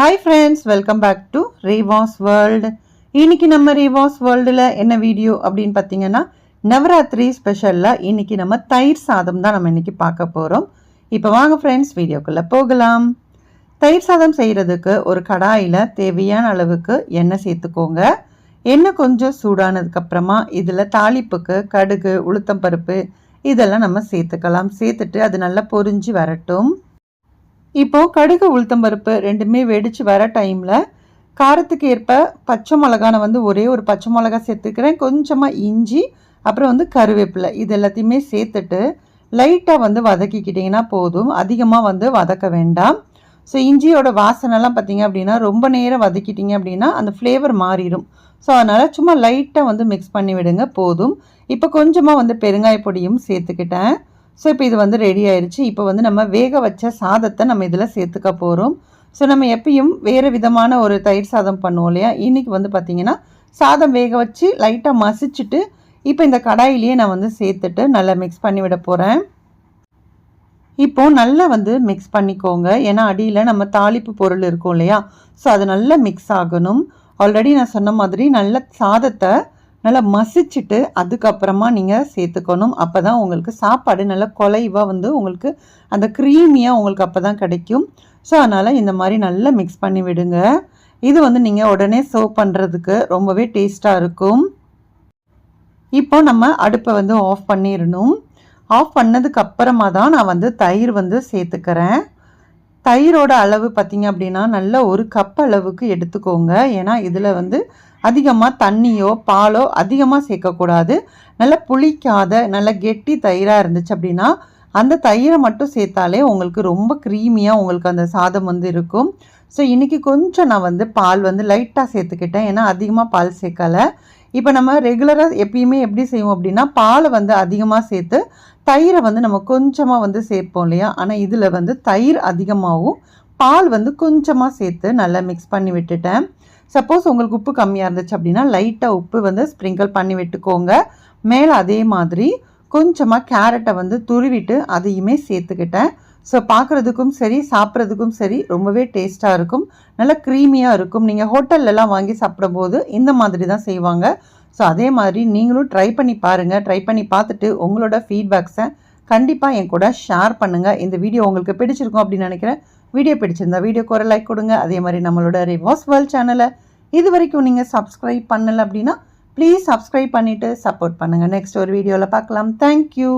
Hi friends, welcome back to Reva's World. இன்னைக்கு நம்ம Reva's Worldல என்ன வீடியோ அப்படின்னு பார்த்தீங்கன்னா நவராத்திரி ஸ்பெஷல்ல இன்னைக்கு நம்ம தயிர் சாதம் தான் நம்ம இன்னைக்கு பார்க்க போறோம். இப்போ வாங்க ஃப்ரெண்ட்ஸ் வீடியோக்குள்ள போகலாம். தயிர் சாதம் செய்யறதுக்கு ஒரு கடாயில தேவையான அளவுக்கு எண்ணெய் சேர்த்துக்கோங்க. எண்ணெய் கொஞ்சம் சூடானதுக்கு அப்புறமா இதுல தாளிப்புக்கு கடுகு, உளுத்தம் பருப்பு இதெல்லாம் நம்ம சேர்த்துக்கலாம். சேர்த்துட்டு அது நல்லா பொரிஞ்சு வரட்டும். இப்போ கடுகு உளுத்தம்பருப்பு ரெண்டுமே வெடிச்சு வர டைமில் காரத்துக்கு ஏற்ப பச்சை மிளகா நான் ஒரே ஒரு பச்சை மிளகா சேர்த்துக்கிறேன். கொஞ்சமாக இஞ்சி, அப்புறம் கருவேப்பிலை இது எல்லாத்தையுமே சேர்த்துட்டு லைட்டாக வதக்கிக்கிட்டிங்கன்னா போதும். அதிகமாக வதக்க வேண்டாம். ஸோ இஞ்சியோட வாசனைலாம் பார்த்திங்க அப்படின்னா ரொம்ப நேரம் வதக்கிட்டிங்க அப்படின்னா அந்த ஃப்ளேவர் மாறிடும். ஸோ அதனால் சும்மா லைட்டாக மிக்ஸ் பண்ணி விடுங்க போதும். இப்போ கொஞ்சமாக பெருங்காய பொடியும் சேர்த்துக்கிட்டேன். ஸோ இப்போ இது ரெடி ஆயிடுச்சு. இப்போ நம்ம வேக வச்ச சாதத்தை நம்ம இதில் சேர்த்துக்க போகிறோம். ஸோ நம்ம எப்பயும் வேறு விதமான ஒரு தயிர் சாதம் பண்ணுவோம் இல்லையா, இன்றைக்கி பார்த்திங்கன்னா சாதம் வேக வச்சு லைட்டாக மசிச்சுட்டு இப்போ இந்த கடாயிலேயே நான் சேர்த்துட்டு நல்லா மிக்ஸ் பண்ணி விட போகிறேன். இப்போது நல்லா மிக்ஸ் பண்ணிக்கோங்க. ஏன்னா அடியில் நம்ம தாளிப்பு பொருள் இருக்கும் இல்லையா, ஸோ அது நல்லா மிக்ஸ் ஆகணும். ஆல்ரெடி நான் சொன்ன மாதிரி நல்ல சாதத்தை நல்லா மசிச்சுட்டு அதுக்கப்புறமா நீங்கள் சேர்த்துக்கணும். அப்போ தான் உங்களுக்கு சாப்பாடு நல்லா குலைவாக உங்களுக்கு அந்த க்ரீமியாக உங்களுக்கு அப்போ தான் கிடைக்கும். ஸோ அதனால் இந்த மாதிரி நல்லா மிக்ஸ் பண்ணி விடுங்க. இது நீங்கள் உடனே சர்வ் பண்ணுறதுக்கு ரொம்பவே டேஸ்ட்டாக இருக்கும். இப்போ நம்ம அடுப்பை ஆஃப் பண்ணிடணும். ஆஃப் பண்ணதுக்கு அப்புறமா தான் நான் தயிர் சேர்த்துக்கிறேன். தயிரோட அளவு பார்த்திங்க அப்படின்னா நல்ல ஒரு கப் அளவுக்கு எடுத்துக்கோங்க. ஏன்னா இதில் அதிகமாக தண்ணியோ பாலோ அதிகமாக சேர்க்கக்கூடாது. நல்லா புளிக்காத நல்ல கெட்டி தயிராக இருந்துச்சு அப்படின்னா அந்த தயிரை மட்டும் சேர்த்தாலே உங்களுக்கு ரொம்ப க்ரீமியாக உங்களுக்கு அந்த சாதம் இருக்கும். ஸோ இன்றைக்கி கொஞ்சம் நான் பால் லைட்டாக சேர்த்துக்கிட்டேன். ஏன்னா அதிகமாக பால் சேர்க்கலை. இப்போ நம்ம ரெகுலராக எப்பயுமே எப்படி செய்வோம் அப்படின்னா பாலை அதிகமாக சேர்த்து தயிரை நம்ம கொஞ்சமாக சேர்ப்போம் இல்லையா. ஆனால் இதில் தயிர் அதிகமாகவும் பால் கொஞ்சமாக சேர்த்து நல்லா மிக்ஸ் பண்ணி விட்டுட்டேன். சப்போஸ் உங்களுக்கு உப்பு கம்மியாக இருந்துச்சு அப்படின்னா லைட்டாக உப்பு ஸ்ப்ரிங்கிள் பண்ணி விட்டுக்கோங்க. மேலே அதே மாதிரி கொஞ்சமாக கேரட்டை துருவிட்டு அதையுமே சேர்த்துக்கிட்டேன். ஸோ பார்க்குறதுக்கும் சரி சாப்பிட்றதுக்கும் சரி ரொம்பவே டேஸ்ட்டாக இருக்கும். நல்லா க்ரீமியாக இருக்கும். நீங்கள் ஹோட்டல்லலாம் வாங்கி சாப்பிடும்போது இந்த மாதிரி தான் செய்வாங்க. ஸோ அதே மாதிரி நீங்களும் ட்ரை பண்ணி பாருங்கள். ட்ரை பண்ணி பார்த்துட்டு உங்களோட ஃபீட்பேக்ஸை கண்டிப்பாக என் கூட ஷேர் பண்ணுங்கள். இந்த வீடியோ உங்களுக்கு பிடிச்சிருக்கும் அப்படின்னு நினைக்கிறேன். வீடியோ பிடிச்சிருந்தா வீடியோக்கு ஒரு லைக் கொடுங்க. அதே மாதிரி நம்மளோட ரிவாஸ் வேர்ல்ட் சேனலை இது வரைக்கும் நீங்கள் சப்ஸ்கிரைப் பண்ணலை அப்படின்னா ப்ளீஸ் சப்ஸ்கிரைப் பண்ணிவிட்டு சப்போர்ட் பண்ணுங்கள். நெக்ஸ்ட் ஒரு வீடியோவில் பார்க்கலாம். தேங்க்யூ.